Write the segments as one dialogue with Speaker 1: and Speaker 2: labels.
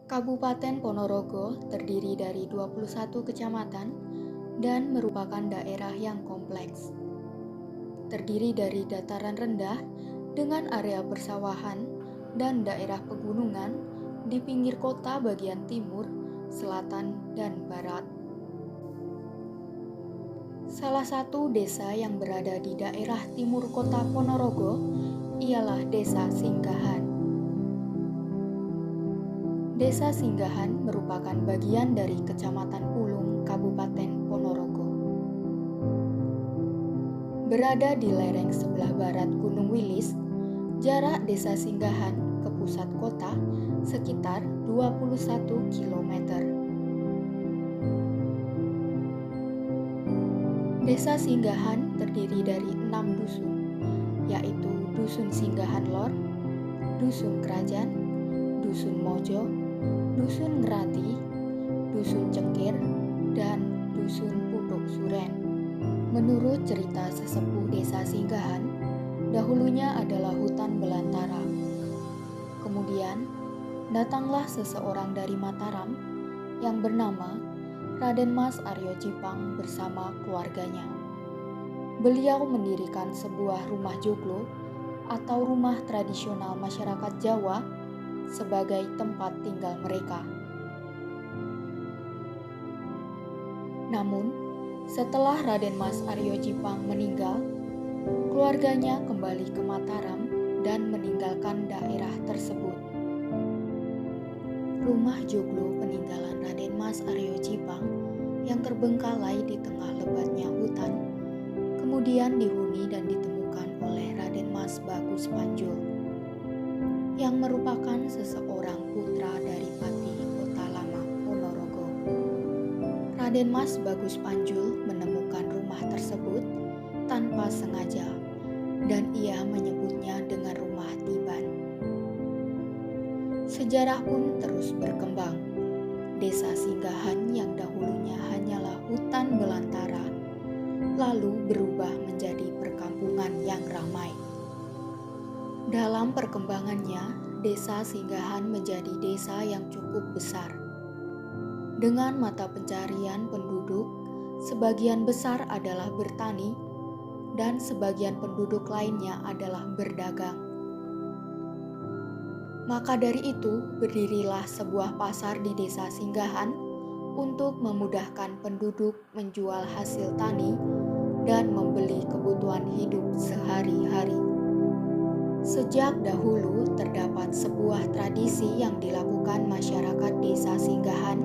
Speaker 1: Kabupaten Ponorogo terdiri dari 21 kecamatan dan merupakan daerah yang kompleks. Terdiri dari dataran rendah dengan area persawahan dan daerah pegunungan di pinggir kota bagian timur, selatan, dan barat. Salah satu desa yang berada di daerah timur kota Ponorogo ialah Desa Singgahan. Desa Singgahan merupakan bagian dari Kecamatan Pulung, Kabupaten Ponorogo. Berada di lereng sebelah barat Gunung Wilis, jarak Desa Singgahan ke pusat kota sekitar 21 km. Desa Singgahan terdiri dari 6 dusun, yaitu Dusun Singgahan Lor, Dusun Kerajaan, Dusun Mojo, Dusun Ngerati, Dusun Cengkir, dan Dusun Putuk Suren. Menurut cerita sesepuh Desa Singgahan, dahulunya adalah hutan belantara. Kemudian, datanglah seseorang dari Mataram yang bernama Raden Mas Aryo Jipang bersama keluarganya. Beliau mendirikan sebuah rumah joglo atau rumah tradisional masyarakat Jawa sebagai tempat tinggal mereka. Namun, setelah Raden Mas Aryo Jipang meninggal, keluarganya kembali ke Mataram dan meninggalkan daerah tersebut. Rumah joglo peninggalan Raden Mas Aryo Jipang yang terbengkalai di tengah lebatnya hutan, kemudian dihuni dan ditemukan oleh Raden Mas Bagus Panjul, yang merupakan seseorang putra dari Pati Kota Lama Ponorogo. Raden Mas Bagus Panjul menemukan rumah tersebut tanpa sengaja dan ia menyebutnya dengan rumah Tiban. Sejarah pun terus berkembang. Desa Singgahan yang dahulunya hanyalah hutan belantara, lalu berubah menjadi perkampungan yang ramai. Dalam perkembangannya, Desa Singgahan menjadi desa yang cukup besar. Dengan mata pencarian penduduk, sebagian besar adalah bertani dan sebagian penduduk lainnya adalah berdagang. Maka dari itu, berdirilah sebuah pasar di Desa Singgahan untuk memudahkan penduduk menjual hasil tani dan membeli kebutuhan hidup sehari-hari. Sejak dahulu terdapat sebuah tradisi yang dilakukan masyarakat Desa Singgahan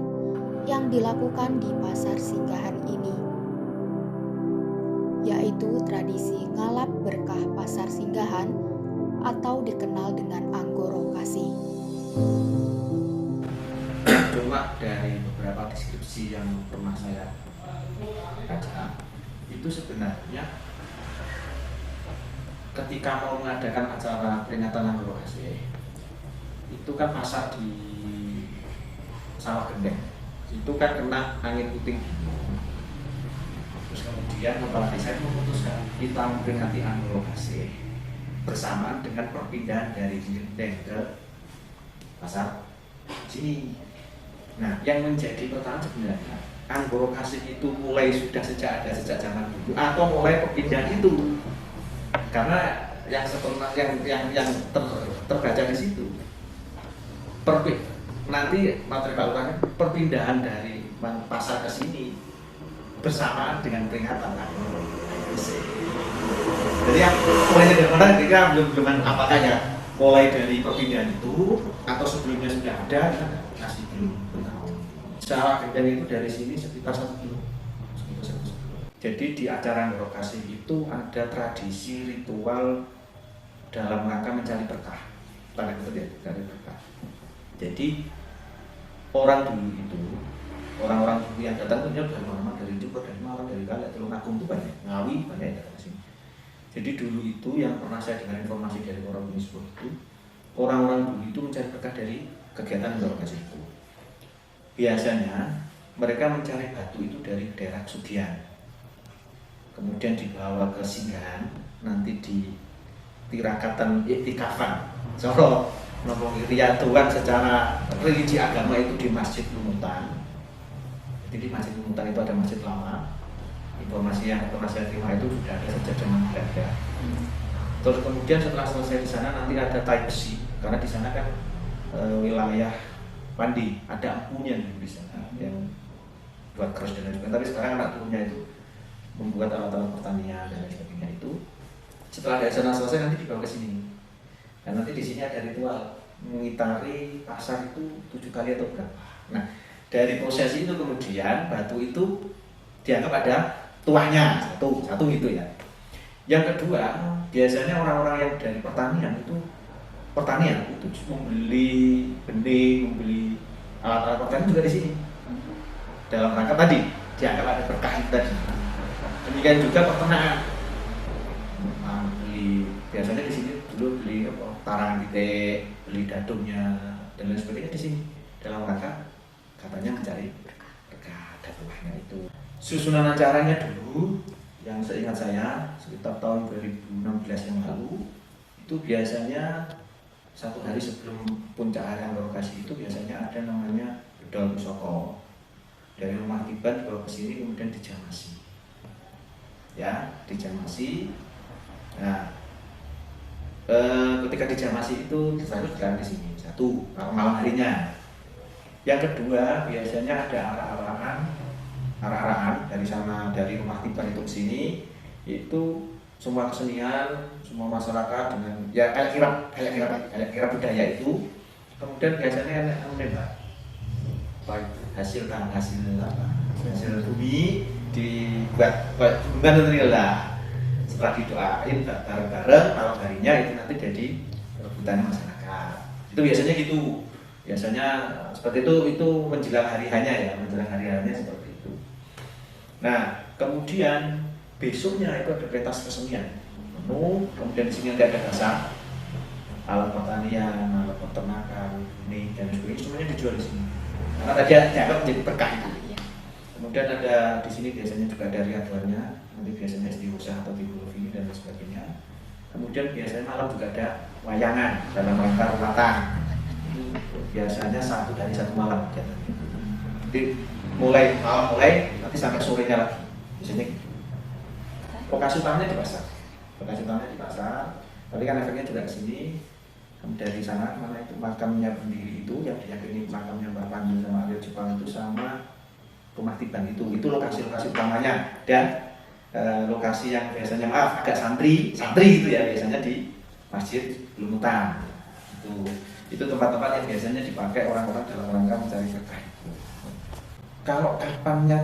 Speaker 1: yang dilakukan di Pasar Singgahan ini, yaitu tradisi ngalap berkah Pasar Singgahan atau dikenal dengan Anggoro Kasih.
Speaker 2: Cuma dari beberapa deskripsi yang pernah saya baca, itu sebenarnya ketika mau mengadakan acara peringatan Anggoro Kasih, itu kan pasar di Sawah Gendeng, itu kan kena angin puting. Terus kemudian kepala desa memutuskan kita memperingati Anggoro Kasih bersamaan dengan perpindahan dari Gendeng ke pasar sini. Nah, yang menjadi pertanyaan sebenarnya Anggoro Kasih itu mulai sudah sejak zaman dulu atau mulai perpindahan itu? Karena yang terbaca di situ nanti materi barunya perpindahan dari pasar ke sini bersamaan dengan peringatan Anggoro Kasih. Jadi yang mulai dari mana kita belum apakah ya mulai dari perpindahan itu atau sebelumnya sudah ada, masih belum tahu. Sawah Gendeng itu dari sini sekitar 1 kilo. Jadi di acara Anggoro Kasih itu ada tradisi ritual dalam rangka mencari berkah. Tanda kutip ya, mencari berkah. Jadi orang orang dulu yang datang itu dari mana, dari Jember, dari Malang, dari Kalek, Tulungagung itu banyak, Ngawi banyak yang datang ke sini. Jadi dulu itu yang pernah saya dengar informasi dari orang Unisbo itu, orang-orang dulu itu mencari berkah dari kegiatan Anggoro Kasih itu. Biasanya mereka mencari batu itu dari daerah Sugian, kemudian dibawa ke Singgahan, nanti di Tirakatan Iktikafan Solo, riatuan secara religi agama itu di Masjid Lumutan. Jadi di Masjid Lumutan itu ada masjid lama. Informasi yang saya terima itu sudah ada sejak zaman Belanda. Terus kemudian setelah selesai di sana nanti ada tai besi, karena di sana kan wilayah mandi, ada empunya di sana yang buat keras dan lain sebagainya. Tapi sekarang anak turunnya itu membuat alat-alat pertanian dan lain sebagainya itu. Setelah dari sana selesai nanti dibawa ke sini. Dan nanti di sini ada ritual mengitari pasar itu 7 kali atau berapa. Nah, dari prosesi itu kemudian batu itu dianggap ada tuahnya satu gitu ya. Yang kedua, biasanya orang-orang yang dari pertanian itu membeli benih, membeli alat-alat pertanian juga di sini. Dalam rangka tadi dianggap ada berkah itu tadi. Demikian juga peternakan. Biasanya di sini dulu beli tarangan titik, beli dadungnya dan lain sebagainya di sini dalam rangka katanya mencari berkah dakwahnya itu. Susunan acaranya dulu yang seingat saya sekitar tahun 2016 yang lalu itu biasanya 1 hari sebelum puncak hari lokasi itu biasanya ada namanya bedol pusoko. Dari rumah tiban dibawa ke sini kemudian dijamasi. Ya, dijamasi. Nah, ketika dijamasi itu harus jalan di sini. 1 malam harinya. Yang kedua biasanya ada arah-arahan dari sana, dari rumah tiban itu ke sini. Itu semua kesenian, semua masyarakat dengan ya kayak kirap budaya itu. Kemudian biasanya menembak hasil bumi dibuat hubungan lah. Setelah didoain bareng-bareng malam harinya itu nanti jadi rebutan masyarakat. Itu biasanya gitu. Biasanya seperti itu menjelang hari hanya ya, menjelang hari hanya seperti itu. Nah, kemudian besoknya itu ada pentas kesenian. Kemudian di sini nanti ada dasar alat pertanian, alat peternakan, benih dan sebagainya semuanya dijual di sini. Karena tadi dianggap menjadi berkah itu. Kemudian ada di sini biasanya juga ada riaduannya, nanti biasanya istighosah atau tibulovi dan sebagainya. Kemudian biasanya malam juga ada wayangan dalam rangka rumatan. Biasanya 1 dari 1 malam. Jadi mulai nanti sampai sorenya lagi. Biasanya lokasi utamanya di pasar. Tapi kan efeknya juga di sini. Dari sana mana itu makamnya pendiri itu yang diyakini makamnya Mbak Panji sama Aryo Jepang itu sama rumah tiban itu lokasi-lokasi utamanya. Dan lokasi yang biasanya agak santri gitu ya biasanya di Masjid Lumutan. Itu tempat-tempat yang biasanya dipakai orang-orang dalam rangka mencari berkah. Kalau tepatnya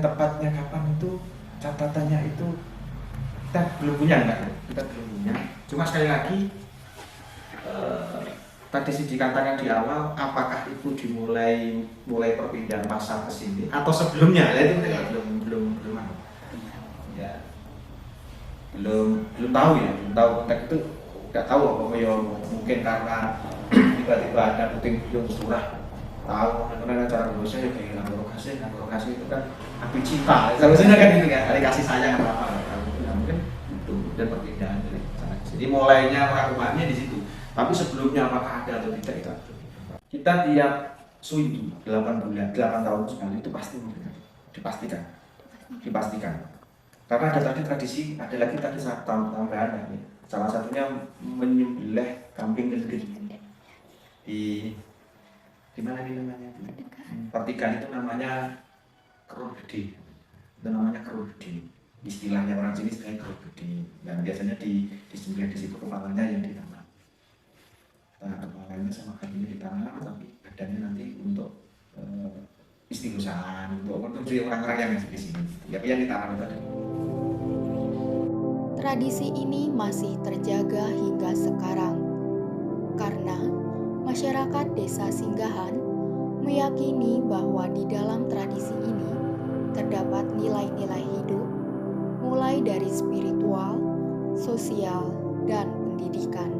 Speaker 2: kapan itu catatannya itu kita belum punya. Cuma sekali lagi tradisi dikatakan di awal apakah itu dimulai perpindahan pasar ke sini atau sebelumnya itu belum ya belum tahu konteks itu nggak tahu apa ya mungkin karena tiba-tiba ada puting beliung surah tahu karena cara berusaha ya kayak lokasi itu kan api cinta seharusnya kan itu kan ada kasih sayang apa mungkin itu dan perpindahan dari sana ke sini mulainya perakuannya di situ. Tapi sebelumnya apakah ada atau tidak itu kita tiap suwi 8 tahun sekali itu pasti dipastikan. Karena ada tadi tradisi, ada lagi tadi tambahan ya. Salah satunya menyembelih kambing gede di mana ini namanya? Pertigaan itu namanya kerur gede. Itu namanya kerur gede. Istilahnya orang sini istilahnya kerur gede. Dan biasanya disembelih di situ kepalanya yang ditanam. Kepalanya sama kakinya ditanam, tapi badannya nanti untuk istighosah, untuk konsumsi orang-orang yang di sini. Ya, yang ditanam tadi.
Speaker 1: Tradisi ini masih terjaga hingga sekarang karena masyarakat Desa Singgahan meyakini bahwa di dalam tradisi ini terdapat nilai-nilai hidup mulai dari spiritual, sosial, dan pendidikan.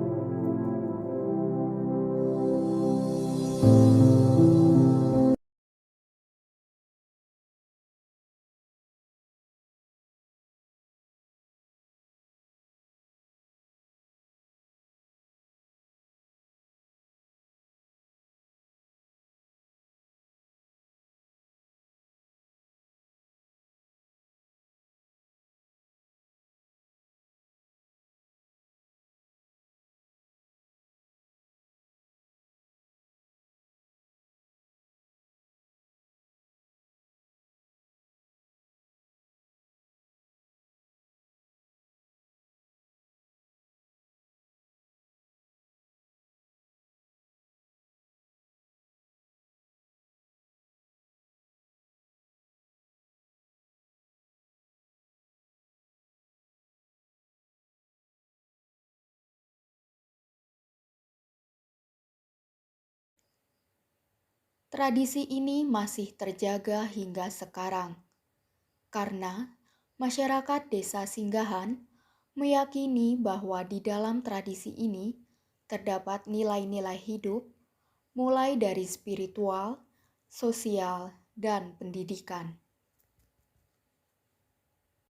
Speaker 1: Tradisi ini masih terjaga hingga sekarang karena masyarakat Desa Singgahan meyakini bahwa di dalam tradisi ini terdapat nilai-nilai hidup, mulai dari spiritual, sosial, dan pendidikan.